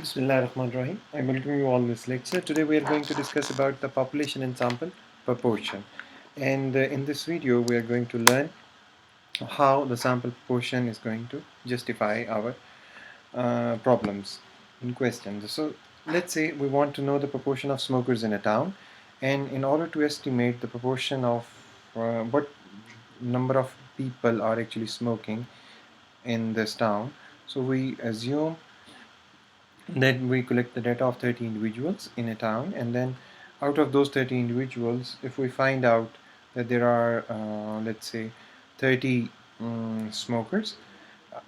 Bismillahirrahmanirrahim. I welcome you all in this lecture. Today we are going to discuss about the population and sample proportion. And in this video we are going to learn how the sample proportion is going to justify our problems in question. So let's say we want to know the proportion of smokers in a town, and in order to estimate the proportion of what number of people are actually smoking in this town, so we assume then we collect the data of 30 individuals in a town, and then out of those 30 individuals, if we find out that there are, let's say, 30 smokers, uh,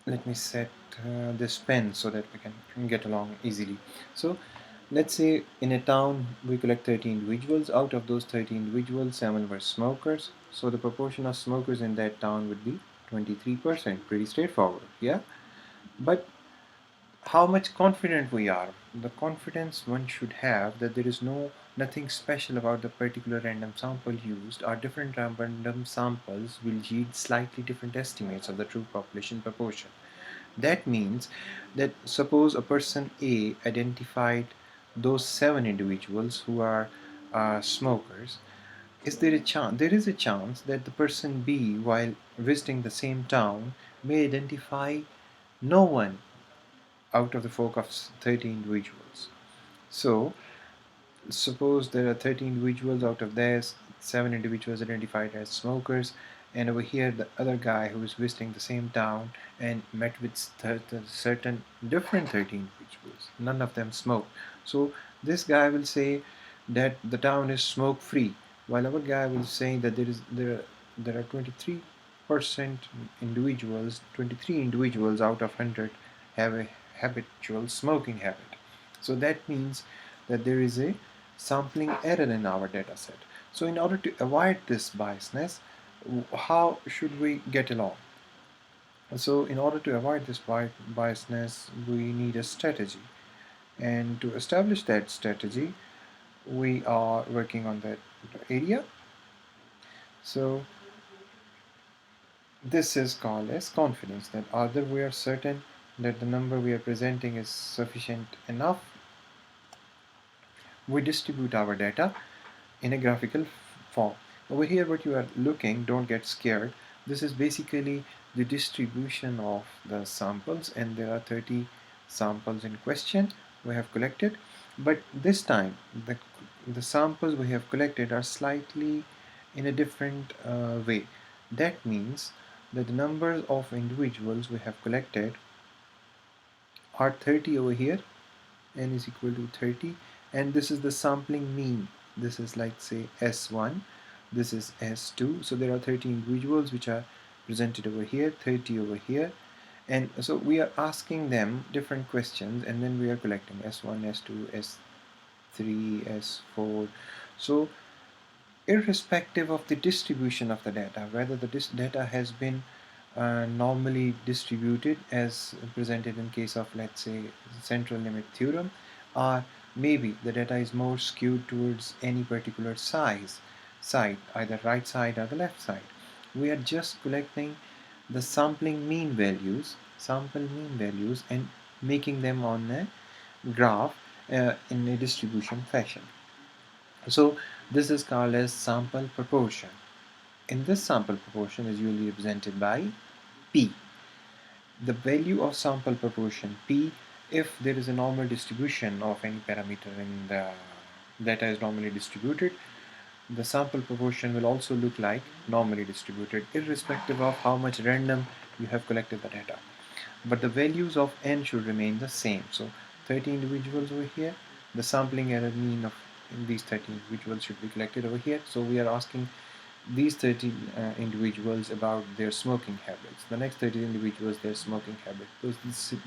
let me set this pen so that we can get along easily. So let's say in a town we collect 30 individuals. Out of those 30 individuals, 7 were smokers. So the proportion of smokers in that town would be 23%. Pretty straightforward, yeah? But how much confident we are, the confidence one should have that there is nothing special about the particular random sample used, or different random samples will yield slightly different estimates of the true population proportion. That means that suppose a person A identified those 7 individuals who are smokers. Is there a chance? There is a chance that the person B, while visiting the same town, may identify no one out of the folk of 30 individuals. So, suppose there are 30 individuals, out of theirs, 7 individuals identified as smokers, and over here, the other guy who is visiting the same town and met with certain different 30 individuals. None of them smoke. So, this guy will say that the town is smoke free, while our guy will say that there are 23% individuals, 23 individuals out of 100 have a habitual smoking habit. So that means that there is a sampling error in our data set. So in order to avoid this biasness, how should we get along? So in order to avoid this biasness, we need a strategy. And to establish that strategy, we are working on that area. So this is called as confidence, that either we are certain that the number we are presenting is sufficient enough, we distribute our data in a graphical form. Over here what you are looking, don't get scared, this is basically the distribution of the samples, and there are 30 samples in question we have collected. But this time the samples we have collected are slightly in a different way. That means that the number of individuals we have collected are 30 over here, n is equal to 30, and this is the sampling mean. This is like say S1, this is S2, so there are 30 individuals which are presented over here, 30 over here, and so we are asking them different questions, and then we are collecting S1, S2, S3, S4. So irrespective of the distribution of the data, whether the data has been normally distributed as presented in case of, let's say, central limit theorem, or maybe the data is more skewed towards any particular side, either right side or the left side, we are just collecting the sample mean values, and making them on a graph in a distribution fashion. So this is called as sample proportion. In this sample proportion is usually represented by P. The value of sample proportion P, if there is a normal distribution of any parameter in the data is normally distributed, the sample proportion will also look like normally distributed, irrespective of how much random you have collected the data. But the values of n should remain the same. So 30 individuals over here, the sampling error mean of these 30 individuals should be collected over here. So we are asking these 30 individuals about their smoking habits. The next 30 individuals, their smoking habit.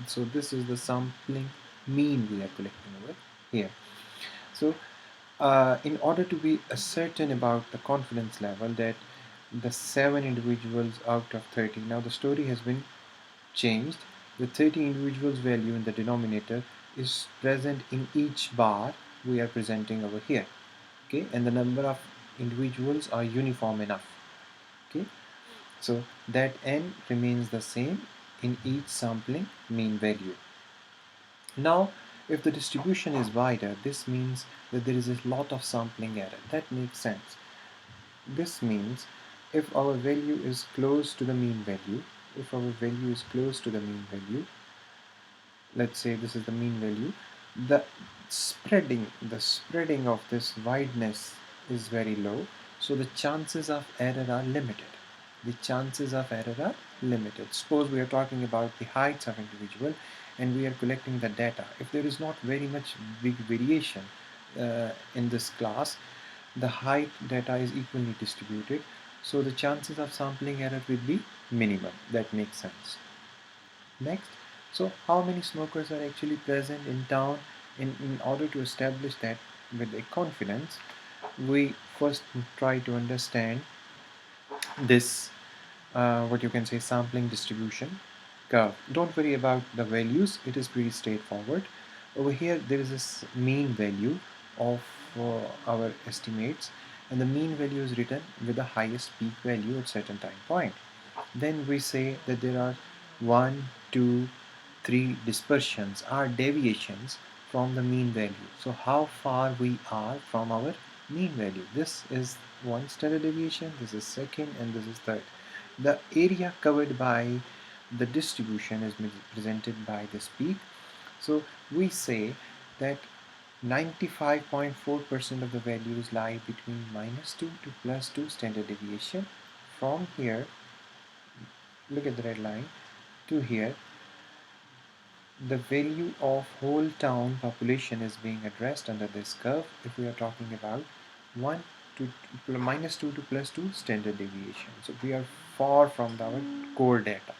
So this is the sampling mean we are collecting over here. So in order to be certain about the confidence level that the 7 individuals out of 30, now the story has been changed. The 30 individuals value in the denominator is present in each bar we are presenting over here. Okay, and the number of individuals are uniform enough. Okay, so that n remains the same in each sampling mean value. Now, if the distribution is wider, this means that there is a lot of sampling error. That makes sense. This means if our value is close to the mean value, if our value is close to the mean value, let's say this is the mean value, the spreading of this wideness is very low, so the chances of error are limited. The chances of error are limited. Suppose we are talking about the heights of individual and we are collecting the data. If there is not very much big variation in this class, the height data is equally distributed, so the chances of sampling error will be minimum. That makes sense. Next, so how many smokers are actually present in town? In order to establish that with a confidence, we first try to understand this, what you can say, sampling distribution curve. Don't worry about the values, it is pretty straightforward. Over here there is this mean value of our estimates, and the mean value is written with the highest peak value at certain time point. Then we say that there are 1, 2, 3 dispersions or deviations from the mean value. So how far we are from our mean value. This is one standard deviation, this is second, and this is third. The area covered by the distribution is presented by this peak. So we say that 95.4% of the values lie between -2 to +2 standard deviation. From here, look at the red line, to here, the value of whole town population is being addressed under this curve if we are talking about 1 to -2 to +2 standard deviation. So we are far from our core data.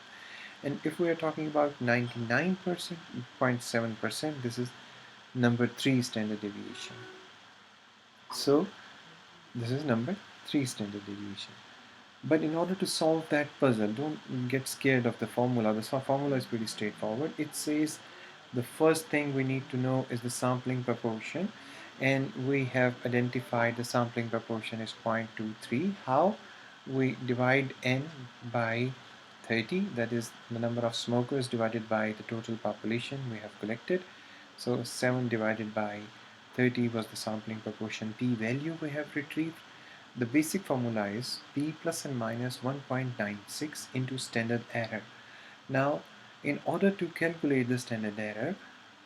And if we are talking about 99%, 0.7%, this is number 3 standard deviation. So this is number 3 standard deviation. But in order to solve that puzzle, don't get scared of the formula. The formula is pretty straightforward. It says the first thing we need to know is the sampling proportion, and we have identified the sampling proportion is 0.23. How? We divide n by 30, that is the number of smokers divided by the total population we have collected. So 7 divided by 30 was the sampling proportion p value we have retrieved. The basic formula is p plus and minus 1.96 into standard error. Now, in order to calculate the standard error,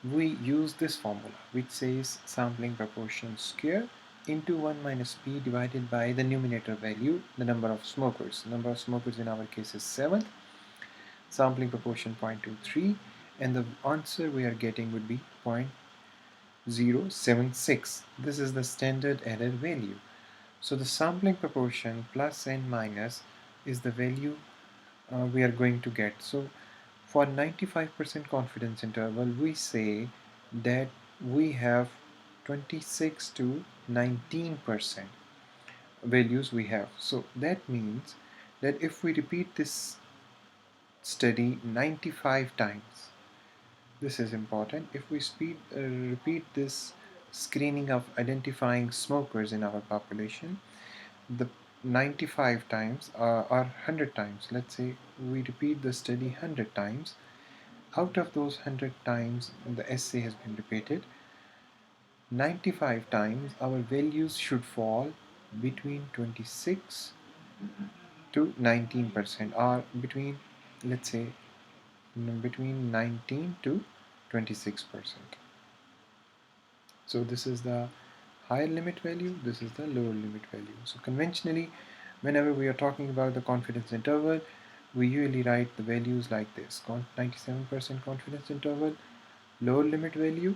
we use this formula, which says sampling proportion square into 1 minus p divided by the numerator value, the number of smokers. The number of smokers in our case is 7, sampling proportion 0.23, and the answer we are getting would be 0.076. This is the standard error value. So the sampling proportion plus and minus is the value we are going to get. So for 95% confidence interval, we say that we have 26 to 19% values we have. So that means that if we repeat this study 95 times, this is important. If we repeat this screening of identifying smokers in our population, the 95 times or 100 times, let's say we repeat the study 100 times, out of those 100 times the essay has been repeated, 95 times our values should fall between 26 to 19%, or between, let's say, between 19 to 26%. So this is the higher limit value, this is the lower limit value. So conventionally, whenever we are talking about the confidence interval, we usually write the values like this: 97% confidence interval, lower limit value,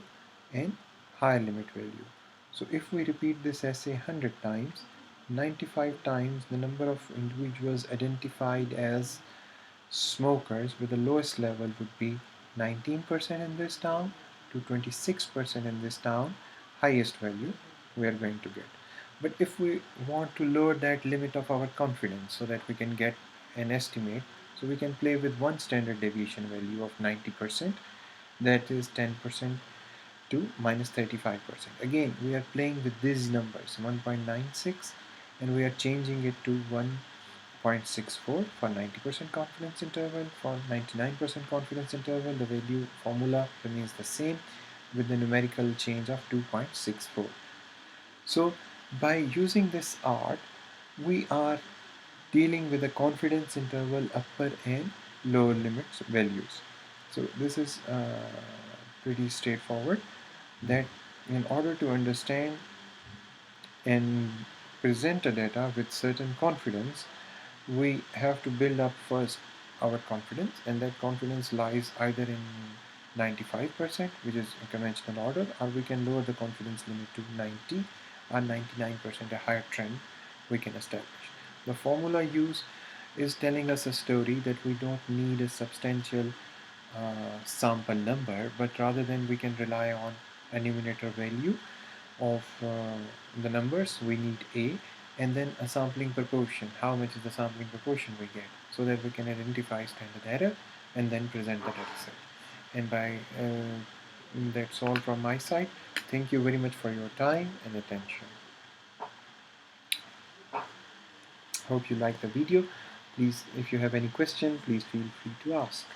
and higher limit value. So if we repeat this essay 100 times, 95 times the number of individuals identified as smokers with the lowest level would be 19% in this town to 26% in this town, highest value we are going to get. But if we want to lower that limit of our confidence so that we can get an estimate, so we can play with one standard deviation value of 90%, that is 10% to minus 35%. Again, we are playing with these numbers 1.96, and we are changing it to 1 0.64 for 90% confidence interval. For 99% confidence interval, the value formula remains the same with the numerical change of 2.64. So by using this art, we are dealing with the confidence interval upper and lower limits values. So this is pretty straightforward, that in order to understand and present a data with certain confidence, we have to build up first our confidence, and that confidence lies either in 95%, which is a conventional order, or we can lower the confidence limit to 90 or 99%, a higher trend we can establish. The formula used is telling us a story that we don't need a substantial sample number, but rather than we can rely on a numerator value of the numbers. We need A, and then a sampling proportion, how much is the sampling proportion we get, so that we can identify standard error and then present the data set. And by that's all from my side. Thank you very much for your time and attention. Hope you like the video. Please, if you have any question, please feel free to ask.